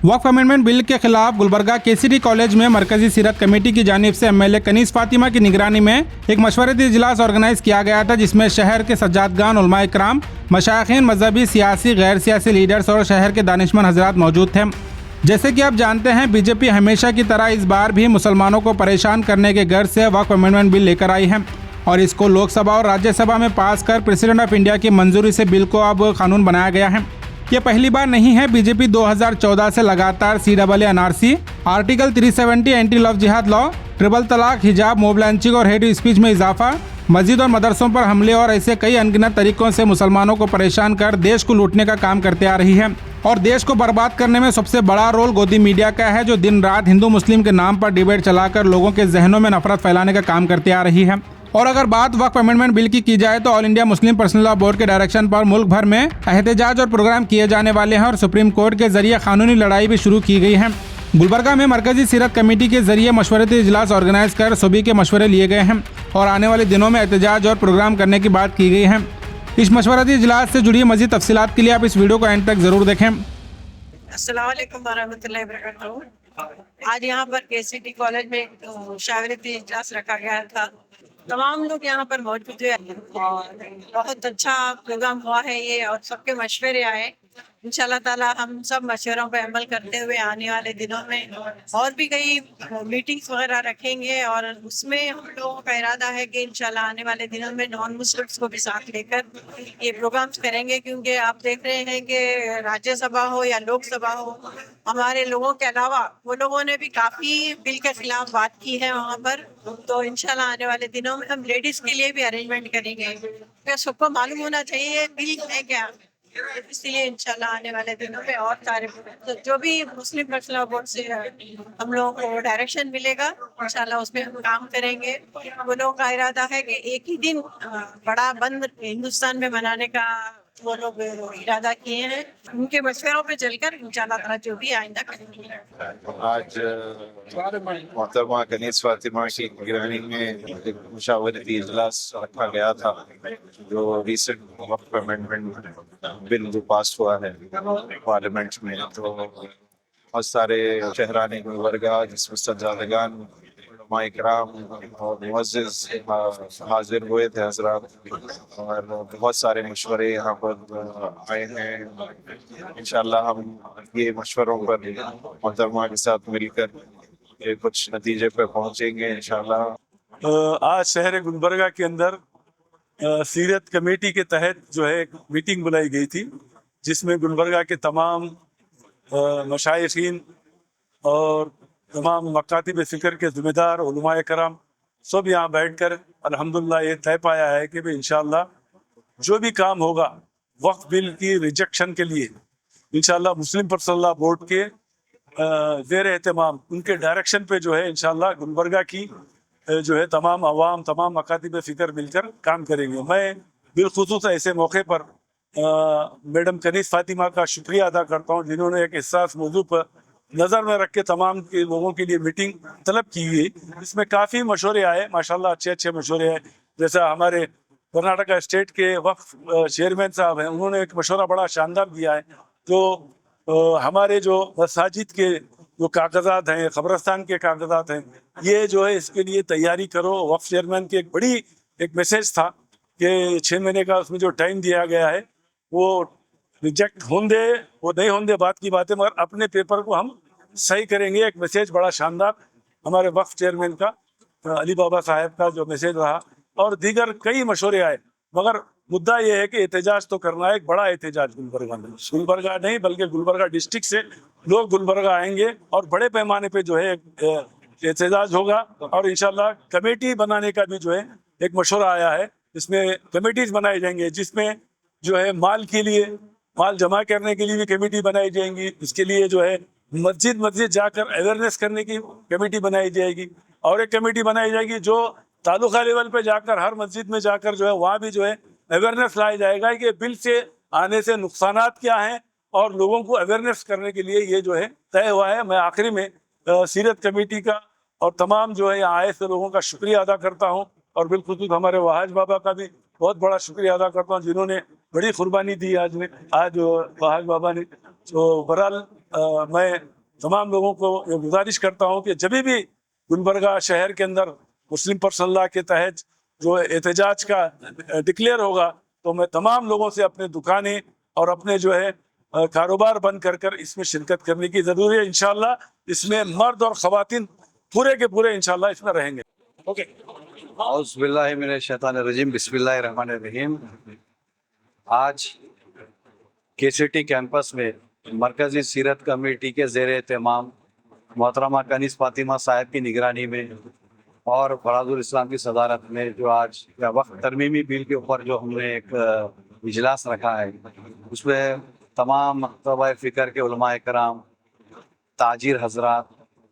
वक्फ amendment bill के खिलाफ Gulbarga KCD college में मरकजी सीरत कमेटी की जानिब से एमएलए कनीस फातिमा की निगरानी में एक मशवरती इजलास ऑर्गेनाइज किया गया था, जिसमें शहर के सज्जादगान, उलमाए इकराम, मशाइखीन, मजहबी, सियासी, गैर सियासी लीडर्स और शहर के दानिशमंद हजरात मौजूद थे। जैसे कि आप जानते हैं, बीजेपी हमेशा की तरह इस बार भी मुसलमानों को परेशान करने के गर्ज से वक्फ अमेंडमेंट बिल लेकर आई है और इसको लोकसभा और राज्यसभा में पास कर प्रेसिडेंट ऑफ इंडिया की मंजूरी से बिल को अब कानून बनाया गया है। ये पहली बार नहीं है। बीजेपी 2014 से लगातार CAA NRC, article 370 anti love जिहाद लॉ, ट्रिपल तलाक, हिजाब, मॉब लिंचिंग और हेट स्पीच में इजाफा, मस्जिद और मदरसों पर हमले और ऐसे कई अनगिनत तरीकों से मुसलमानों को परेशान कर देश को लूटने का काम करते आ रही है। और देश को बर्बाद करने में सबसे बड़ा रोल गोदी मीडिया का है, जो दिन रात हिंदू मुस्लिम के नाम पर डिबेट चलाकर लोगों के जहनों में नफरत फैलाने का काम करते आ रही है। और अगर बात वक्फ अमेंडमेंट बिल की जाए तो all India Muslim personal law board के डायरेक्शन पर मुल्क भर में एहतजाज और प्रोग्राम किए जाने वाले हैं और सुप्रीम कोर्ट के जरिए कानूनी लड़ाई भी शुरू की गई है। गुलबर्गा में मरकजी सीरत कमेटी के जरिए मशवरती इजलास ऑर्गेनाइज कर सभी के मशवरे लिए गए हैं और आने वाले दिनों में एहतजाज और प्रोग्राम करने की बात की गई है। इस मशवरती इजलास से जुड़ी मजीद तफसीलात के लिए आप इस वीडियो को एंड तक जरूर देखें। अस्सलाम वालेकुम वरहमतुल्लाहि वबरकातुहू। आज यहाँ पर केसीडी कॉलेज में मुशावरती इजलास रखा गया था। तमाम लोग यहाँ पर मौजूद हैं और बहुत अच्छा प्रोग्राम हुआ है ये, और सबके मशवरे आए। इंशाल्लाह ताला हम सब मशवरों पर अमल करते हुए आने वाले दिनों में और भी कई मीटिंग्स वगैरह रखेंगे और उसमें हम लोगों का इरादा है कि इंशाल्लाह आने वाले दिनों में नॉन मुस्लिम्स को भी साथ लेकर ये प्रोग्राम्स करेंगे, क्योंकि आप देख रहे हैं कि राज्यसभा हो या लोकसभा हो, हमारे लोगों के अलावा वो लोगों ने भी काफ़ी बिल के खिलाफ बात की है वहाँ पर। तो इंशाल्लाह आने वाले दिनों में हम लेडीज़ के लिए भी अरेंजमेंट करेंगे, क्योंकि सबको मालूम होना चाहिए बिल है क्या। इसलिए इंशाल्लाह आने वाले दिनों में और सारे तो जो भी मुस्लिम पर्सनल बोर्ड से हम लोगों को डायरेक्शन मिलेगा, इंशाल्लाह उसमें हम काम करेंगे। वो लोगों का इरादा है कि एक ही दिन बड़ा बंद हिंदुस्तान में मनाने का वो लोग इरादा किए हैं। उनके मशवरों पे चलकर इंशाल्लाह ताला जो भी आइंदा करेंगे। आज मोहतरमा कनीस फातिमा की निगरानी में एक मुशावरती इजलास रखा गया था, जो रिसेंट वक्फ अमेंडमेंट बिल जो पास हुआ है पार्लियामेंट में। तो बहुत सारे शहरान गुलबर्गा, जिसमें सज्जादगान, उलमाए इकराम और मुअज़्ज़िज़ हाजिर हुए थे हज़रात, और बहुत सारे मशवरे यहाँ पर आए हैं। इंशाअल्लाह हम ये मशवरों पर मोहतरमा के साथ मिलकर ये कुछ नतीजे पर पहुँचेंगे इंशाअल्लाह। आज शहर गुलबर्गा के अंदर सीरत कमेटी के तहत जो है एक मीटिंग बुलाई गई थी, जिसमें गुलबर्गा के तमाम मशाइखीन और तमाम मकातिब फ़िक्र के ज़िम्मेदार उलमाए कराम सब यहाँ बैठकर अल्हम्दुलिल्लाह ये तय पाया है कि भाई इंशाअल्लाह जो भी काम होगा वक्फ बिल की रिजेक्शन के लिए, इंशाअल्लाह मुस्लिम पर्सनल लॉ बोर्ड के ज़ेर एहतमाम उनके डायरेक्शन पे जो है इंशाअल्लाह गुलबर्गा की जो है तमाम अवाम, तमाम मकातिब फ़िक्र मिलकर काम करेंगे। मैं बिलखुसूस ऐसे मौके पर मैडम कनीस फातिमा का शुक्रिया अदा करता हूँ, जिन्होंने एक इस्सास मौजू पर नज़र में रख के तमाम के लोगों के लिए मीटिंग तलब की हुई। इसमें काफ़ी मशवरे आए, माशाल्लाह अच्छे अच्छे मशवरे आए। जैसा हमारे कर्नाटका स्टेट के वक्फ चेयरमैन साहब हैं, उन्होंने एक मशवरा बड़ा शानदार दिया है, जो हमारे जो मसाजिद के जो कागजात हैं, क़ब्रिस्तान के कागजात हैं, ये जो है इसके लिए तैयारी करो। वक्फ चेयरमैन की एक बड़ी एक मैसेज था कि 6 महीने का उसमें जो टाइम दिया गया है वो रिजेक्ट होंदे वो नहीं होंदे बात की बातें, मगर अपने पेपर को हम सही करेंगे। एक मैसेज बड़ा शानदार हमारे वक्फ चेयरमैन का, अली बाबा साहब का जो मैसेज रहा, और दीगर कई मशवरे आए। मगर मुद्दा ये है कि एहतजाज तो करना है, एक बड़ा एहतजाज गुलबर्गा में, गुलबर्गा नहीं बल्कि गुलबर्गा डिस्ट्रिक्ट से लोग गुलबर्गा आएंगे और बड़े पैमाने पे जो है एहतजाज होगा। और इंशाल्लाह कमेटी बनाने का भी जो है एक मशवरा आया है, इसमें कमेटीज बनाई जाएंगे, जिसमें जो है माल के लिए, माल जमा करने के लिए भी कमेटी बनाई जाएंगी। इसके लिए जो है मस्जिद जाकर अवेयरनेस करने की कमेटी बनाई जाएगी, और एक कमेटी बनाई जाएगी जो तालुका लेवल पे जाकर हर मस्जिद में जाकर जो है वहाँ भी जो है अवेयरनेस लाया जाएगा कि बिल से आने से नुकसानात क्या हैं, और लोगों को अवेयरनेस करने के लिए ये जो है तय हुआ है। मैं आखिरी में सीरत कमेटी का और तमाम जो है यहाँ आए से लोगों का शुक्रिया अदा करता हूँ, और बिलखुसूस हमारे वहाज बाबा का भी बहुत बड़ा शुक्रिया अदा करता हूँ जिन्होंने बड़ी कुर्बानी दी आज वहाज बाबा ने। तो बहरहाल मैं तमाम लोगों को ये गुजारिश करता हूँ कि जब भी गुलबर्गा शहर के अंदर मुस्लिम पर्सनल लॉ के तहत जो एहतजाज का डिक्लेयर होगा, तो मैं तमाम लोगों से अपने दुकानें और अपने जो है कारोबार बंद कर इसमें शिरकत करने की ज़रूरी है। इंशाल्लाह इसमें मर्द और ख़वातीन पूरे के पूरे इंशाल्लाह इसमें रहेंगे। ओके। औज़ुबिल्लाहि मिनश्शैतानिर्रजीम, बिस्मिल्लाहिर्रहमानिर्रहीम। आज केसीटी कैंपस में मरकज़ी सीरत कमेटी के ज़ेर एहतमाम मोहतरमा कनीज़ फ़ातिमा साहब की निगरानी में और फराजुल इस्लाम की सदारत में जो आज वक्त तरमीमी बिल के ऊपर जो हमने एक इजलास रखा है, उसमें तमाम मकतबा फ़िक्र के उलमा इकराम, ताजिर हजरात,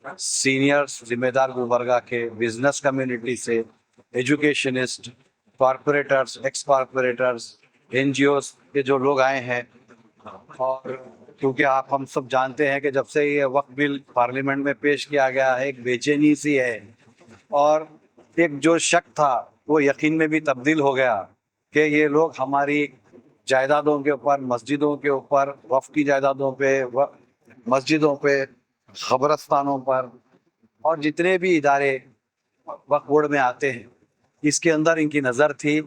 सीनियर्स ज़िम्मेदार गुलबर्गा के बिज़नेस कम्युनिटी से, educationist, corporators, x corporators, NGOs के जो लोग आए हैं। और क्योंकि हम सब जानते हैं कि जब से ये वक्फ बिल पार्लियामेंट में पेश किया गया है, एक बेचैनी सी है और एक जो शक था वो यकीन में भी तब्दील हो गया कि ये लोग हमारी जायदादों के ऊपर, मस्जिदों के ऊपर, वक्फ की जायदादों पे, मस्जिदों पे, ख़बरस्तानों पर और जितने भी इदारे वक्फ बोर्ड में आते हैं, इसके अंदर इनकी नज़र थी।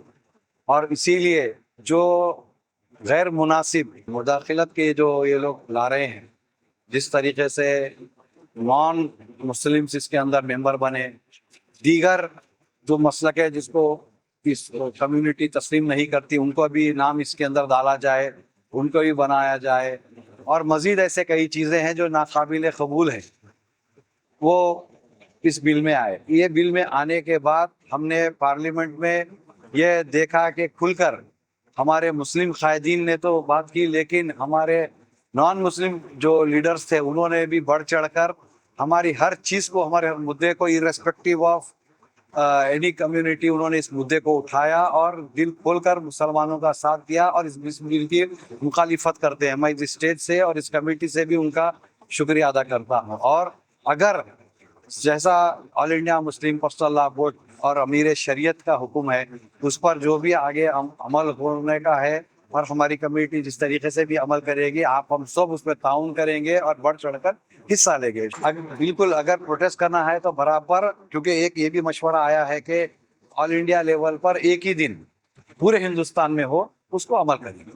और इसीलिए जो गैर मुनासिब मुदाखलत के जो ये लोग ला रहे हैं, जिस तरीके से नॉन मुस्लिम्स इसके अंदर मेंबर बने, दीगर जो मसलक है जिसको इस कम्युनिटी तस्लीम नहीं करती उनको भी नाम इसके अंदर डाला जाए, उनको भी बनाया जाए, और मज़ीद ऐसे कई चीज़ें हैं जो नाकाबिल कबूल हैं, वो इस बिल में आए। ये बिल में आने के बाद हमने पार्लियामेंट में ये देखा कि खुलकर हमारे मुस्लिम कायदीन ने तो बात की, लेकिन हमारे नॉन मुस्लिम जो लीडर्स थे उन्होंने भी बढ़ चढ़कर हमारी हर चीज़ को, हमारे मुद्दे को इर्रेस्पेक्टिव ऑफ एनी कम्युनिटी, उन्होंने इस मुद्दे को उठाया और दिल खोलकर मुसलमानों का साथ दिया और इस बिल की मुखालिफत करते हैं। मैं इस स्टेज से और इस कमेटी से भी उनका शुक्रिया अदा करता हूँ। और अगर जैसा all India Muslim personal law board और अमीर शरीयत का हुक्म है, उस पर जो भी आगे अमल होने का है और हमारी कमेटी जिस तरीके से भी अमल करेगी, हम सब उसमें ताउन करेंगे और बढ़ चढ़कर हिस्सा लेंगे। बिल्कुल अगर प्रोटेस्ट करना है तो बराबर, क्योंकि एक ये भी मशवरा आया है कि ऑल इंडिया लेवल पर एक ही दिन पूरे हिंदुस्तान में हो, उसको अमल करेंगे।